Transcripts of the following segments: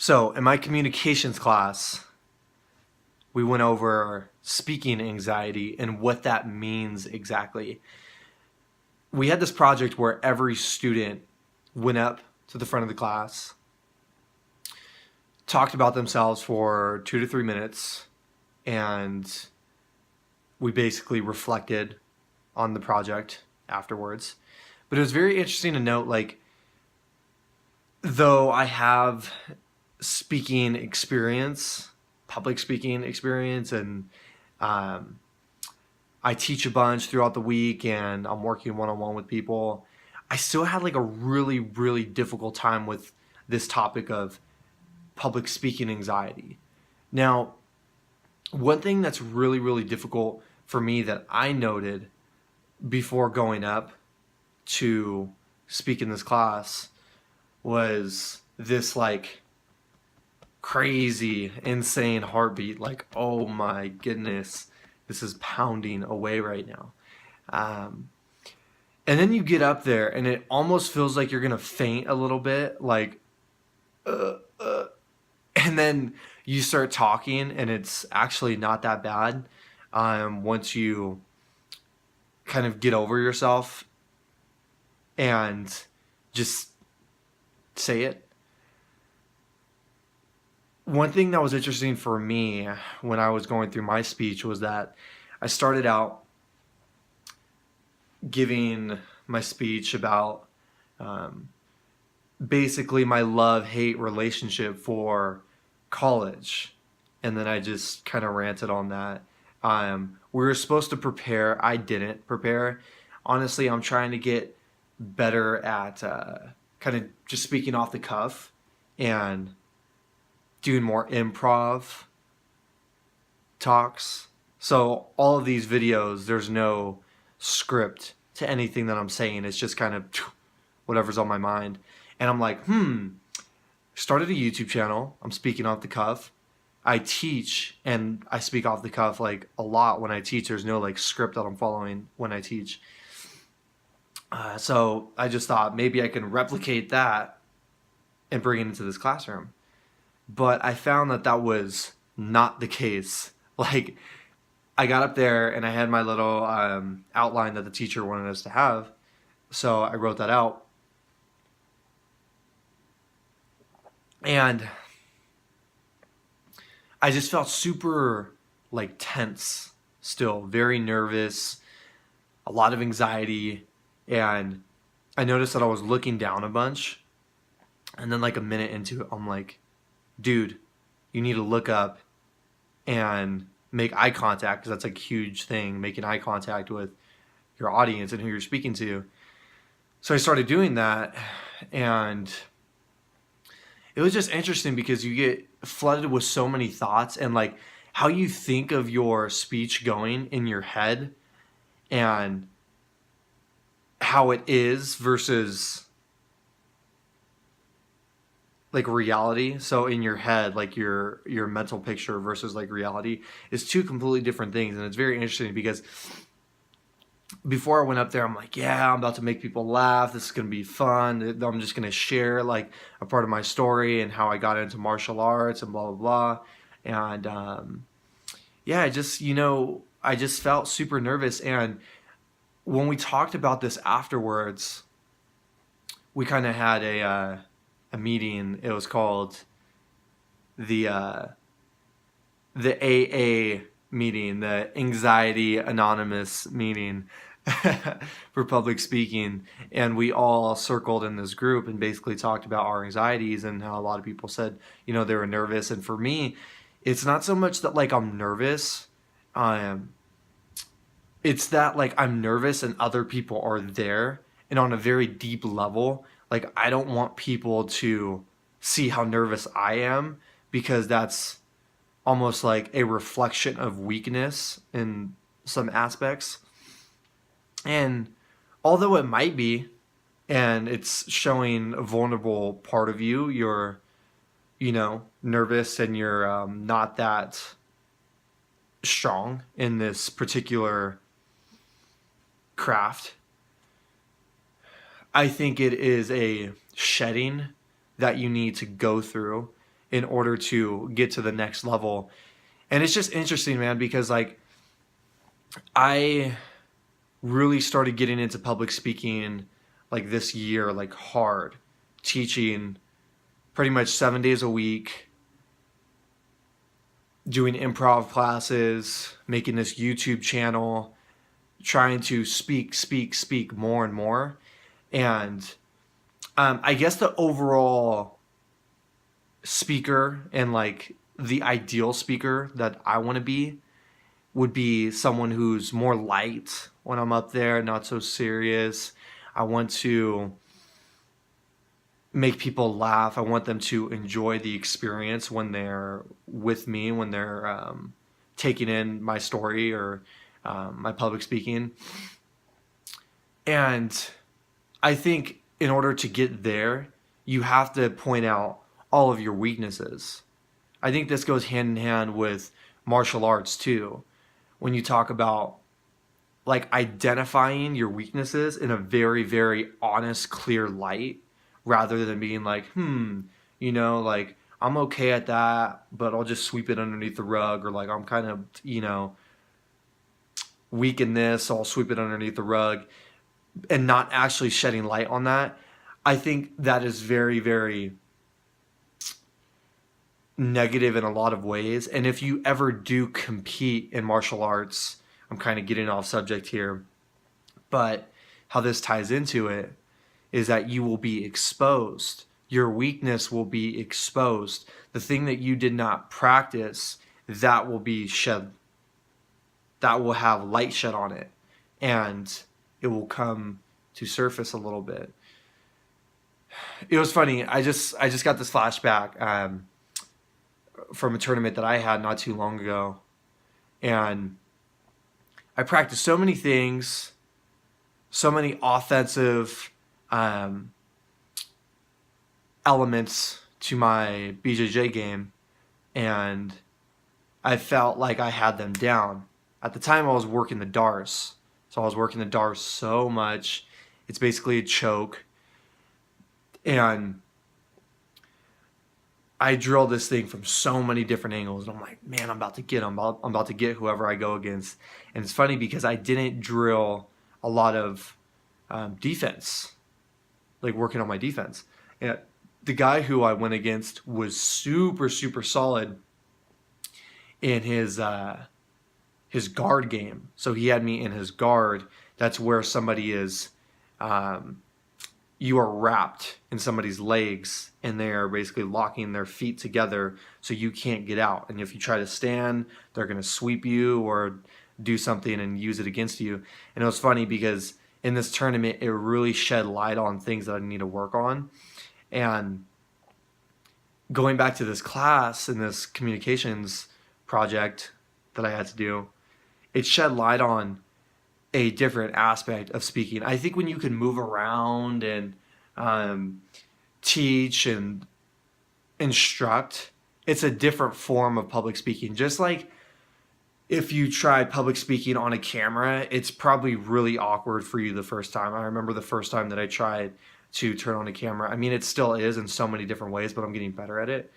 So in my communications class, we went over speaking anxiety and what that means exactly. We had this project where every student went up to the front of the class, talked about themselves for 2 to 3 minutes, and we basically reflected on the project afterwards. But it was very interesting to note, like, though I have speaking experience, public speaking experience, and um, I teach a bunch throughout the week and I'm working one-on-one with people, I still had like a really, really difficult time with this topic of public speaking anxiety. Now, one thing that's really, really difficult for me that I noted before going up to speak in this class was this like crazy, insane heartbeat. Like, oh my goodness, this is pounding away right now. Um, and then you get up there and it almost feels like you're going to faint a little bit. Like, and then you start talking and it's actually not that bad once you kind of get over yourself and just say it. One thing that was interesting for me when I was going through my speech was that I started out giving my speech about basically my love-hate relationship for college. And then I just kind of ranted on that. We were supposed to prepare. I didn't prepare. Honestly, I'm trying to get better at kind of just speaking off the cuff and doing more improv talks. So all of these videos, there's no script to anything that I'm saying. It's just kind of whatever's on my mind. And I'm like, started a YouTube channel. I'm speaking off the cuff. I teach and I speak off the cuff like a lot when I teach. There's no like script that I'm following when I teach. So I just thought maybe I can replicate that and bring it into this classroom. But I found that that was not the case. Like, I got up there and I had my little outline that the teacher wanted us to have. So I wrote that out. And I just felt super like tense still, very nervous, a lot of anxiety. And I noticed that I was looking down a bunch. And then like a minute into it, I'm like, dude, you need to look up and make eye contact, because that's like a huge thing, making eye contact with your audience and who you're speaking to. So I started doing that, and it was just interesting because you get flooded with so many thoughts and like how you think of your speech going in your head and how it is versus like reality. So in your head, like your mental picture versus like reality is two completely different things. And it's very interesting because before I went up there, I'm like, yeah, I'm about to make people laugh. This is going to be fun. I'm just going to share like a part of my story and how I got into martial arts and blah, blah, blah. And yeah, I just felt super nervous. And when we talked about this afterwards, we kind of had a meeting. It was called the AA meeting, the Anxiety Anonymous meeting for public speaking, and we all circled in this group and basically talked about our anxieties and how a lot of people said, they were nervous. And for me, it's not so much that like I'm nervous, it's that like I'm nervous and other people are there, and on a very deep level, like I don't want people to see how nervous I am, because that's almost like a reflection of weakness in some aspects. And although it might be, and it's showing a vulnerable part of you, you're, nervous and you're not that strong in this particular craft. I think it is a shedding that you need to go through in order to get to the next level. And it's just interesting, man, because like I really started getting into public speaking like this year, like hard, teaching pretty much 7 days a week, doing improv classes, making this YouTube channel, trying to speak more and more. And I guess the overall speaker and like the ideal speaker that I want to be would be someone who's more light when I'm up there, not so serious. I want to make people laugh. I want them to enjoy the experience when they're with me, when they're taking in my story or my public speaking. And I think in order to get there, you have to point out all of your weaknesses. I think this goes hand in hand with martial arts too. When you talk about like identifying your weaknesses in a very, very honest, clear light, rather than being like, like I'm okay at that, but I'll just sweep it underneath the rug, or like I'm kind of, weak in this, so I'll sweep it underneath the rug, and not actually shedding light on that. I think that is very, very negative in a lot of ways. And if you ever do compete in martial arts, I'm kind of getting off subject here, but how this ties into it is that you will be exposed. Your weakness will be exposed. The thing that you did not practice, that will be shed. That will have light shed on it, and it will come to surface a little bit. It was funny. I just got this flashback from a tournament that I had not too long ago, and I practiced so many things, so many offensive elements to my BJJ game, and I felt like I had them down. At the time, I was working the Darce, so I was working the Darce so much. It's basically a choke, and I drilled this thing from so many different angles, and I'm like, man, I'm about to get him. I'm about to get whoever I go against. And it's funny because I didn't drill a lot of defense, like working on my defense. And the guy who I went against was super, super solid in his guard game. So he had me in his guard. That's where somebody is, you are wrapped in somebody's legs, and they are basically locking their feet together so you can't get out. And if you try to stand, they're going to sweep you or do something and use it against you. And it was funny because in this tournament, it really shed light on things that I need to work on. And going back to this class and this communications project that I had to do, it shed light on a different aspect of speaking. I think when you can move around and teach and instruct, it's a different form of public speaking. Just like if you try public speaking on a camera, it's probably really awkward for you the first time. I remember the first time that I tried to turn on a camera. I mean, it still is in so many different ways, but I'm getting better at it.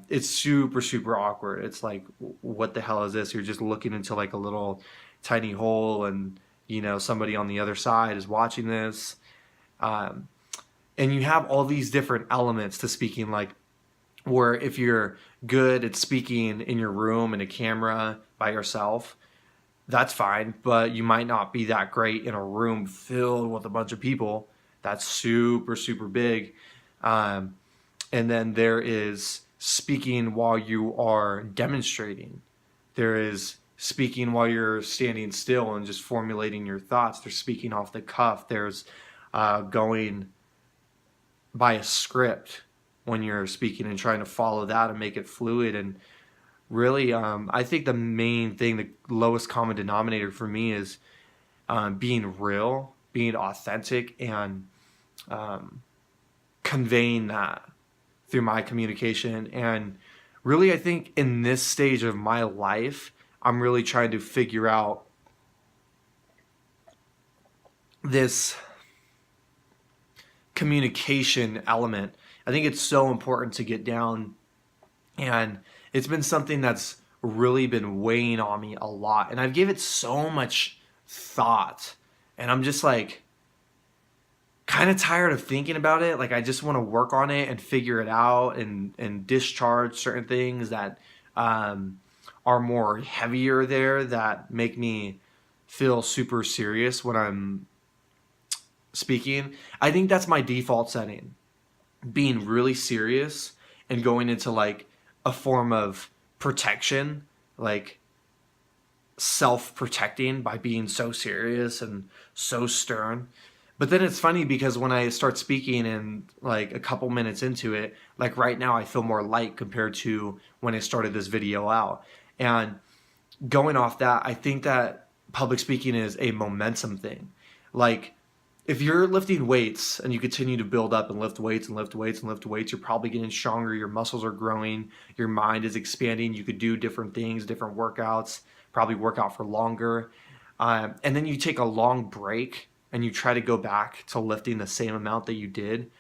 It's super, super awkward. It's like, what the hell is this? You're just looking into like a little tiny hole, and somebody on the other side is watching this. And you have all these different elements to speaking, like where if you're good at speaking in your room in a camera by yourself, that's fine, but you might not be that great in a room filled with a bunch of people. That's super, super big. And then there is speaking while you are demonstrating. There is speaking while you're standing still and just formulating your thoughts. There's speaking off the cuff. There's going by a script when you're speaking and trying to follow that and make it fluid. And really, I think the main thing, the lowest common denominator for me is being real, being authentic, and conveying that through my communication. And really, I think in this stage of my life, I'm really trying to figure out this communication element. I think it's so important to get down And it's been something that's really been weighing on me a lot. And I've gave it so much thought. And I'm just like kind of tired of thinking about it. Like I just want to work on it and figure it out and discharge certain things that um, are more heavier there that make me feel super serious when I'm speaking. I think that's my default setting, being really serious and going into like a form of protection, like self-protecting by being so serious and so stern. But then it's funny because when I start speaking and like a couple minutes into it, like right now I feel more light compared to when I started this video out. And going off that, I think that public speaking is a momentum thing. Like if you're lifting weights and you continue to build up and lift weights and lift weights and lift weights, you're probably getting stronger. Your muscles are growing. Your mind is expanding. You could do different things, different workouts, probably work out for longer. And then you take a long break and you try to go back to lifting the same amount that you did.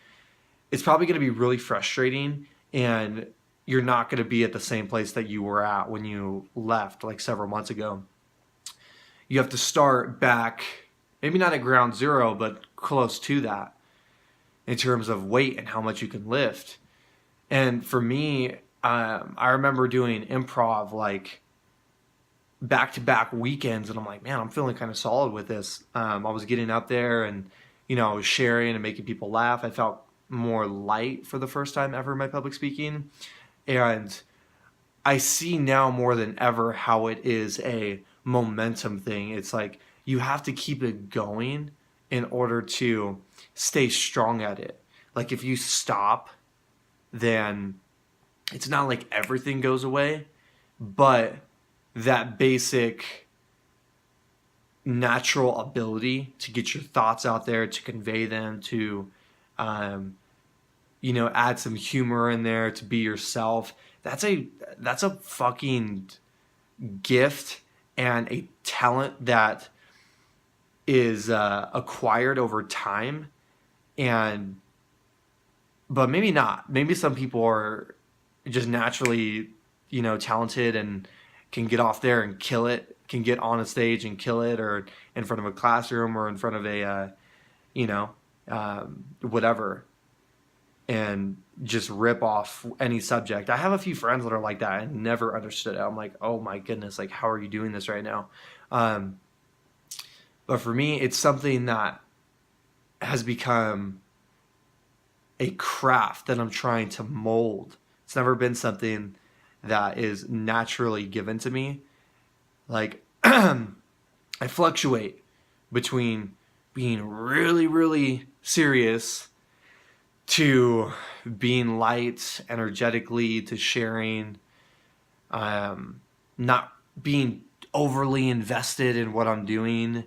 It's probably going to be really frustrating, and you're not going to be at the same place that you were at when you left like several months ago. You have to start back, maybe not at ground zero, but close to that in terms of weight and how much you can lift. And for me, I remember doing improv like back to back weekends, and I'm like, man, I'm feeling kind of solid with this. I was getting up there and, I was sharing and making people laugh. I felt more light for the first time ever in my public speaking. And I see now more than ever how it is a momentum thing. It's like you have to keep it going in order to stay strong at it. Like if you stop, then it's not like everything goes away, but that basic natural ability to get your thoughts out there, to convey them, to add some humor in there, to be yourself. That's a fucking gift and a talent that is acquired over time. But maybe not. Maybe some people are just naturally, talented and can get off there and kill it, can get on a stage and kill it, or in front of a classroom or in front of a, whatever, and just rip off any subject. I have a few friends that are like that. I never understood it. I'm like, oh my goodness, like how are you doing this right now? But for me, it's something that has become a craft that I'm trying to mold. It's never been something that is naturally given to me. Like I fluctuate between being really, really serious to being light, energetically, to sharing, not being overly invested in what I'm doing,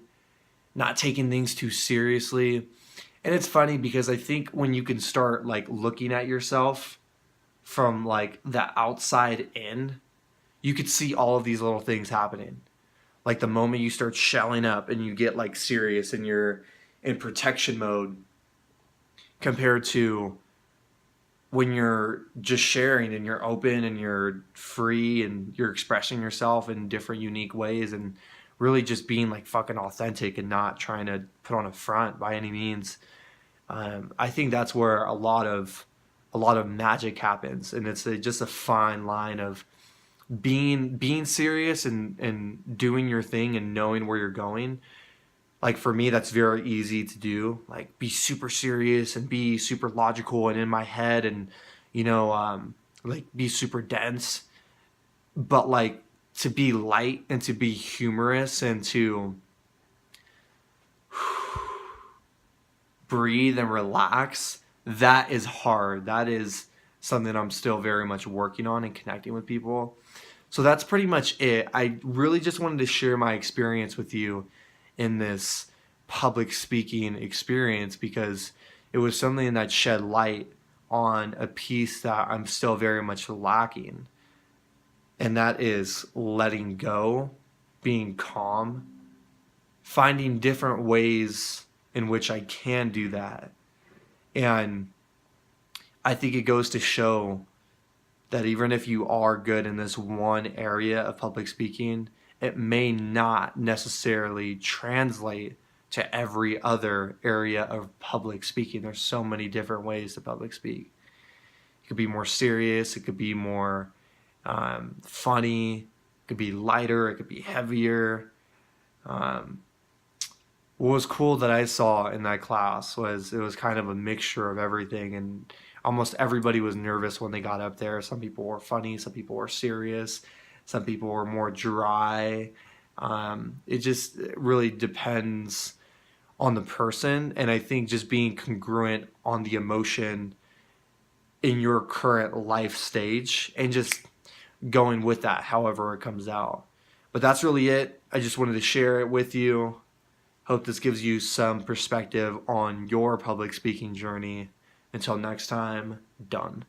not taking things too seriously. And it's funny because I think when you can start like looking at yourself from like the outside in, you could see all of these little things happening. Like the moment you start shelling up and you get like serious and you're in protection mode, compared to when you're just sharing and you're open and you're free and you're expressing yourself in different unique ways and really just being like fucking authentic and not trying to put on a front by any means. I think that's where a lot of magic happens, and it's just a fine line of being serious and doing your thing and knowing where you're going. Like for me, that's very easy to do. Like be super serious and be super logical and in my head and like be super dense. But like to be light and to be humorous and to breathe and relax, that is hard. That is something I'm still very much working on and connecting with people. So that's pretty much it. I really just wanted to share my experience with you in this public speaking experience because it was something that shed light on a piece that I'm still very much lacking. And that is letting go, being calm, finding different ways in which I can do that. And I think it goes to show that even if you are good in this one area of public speaking, it may not necessarily translate to every other area of public speaking. There's so many different ways to public speak. It could be more serious, it could be more funny, it could be lighter, it could be heavier. What was cool that I saw in that class was it was kind of a mixture of everything, and almost everybody was nervous when they got up there. Some people were funny, some people were serious, some people were more dry. It just really depends on the person, and I think just being congruent on the emotion in your current life stage and just going with that however it comes out. But that's really it. I just wanted to share it with you. Hope this gives you some perspective on your public speaking journey. Until next time, done.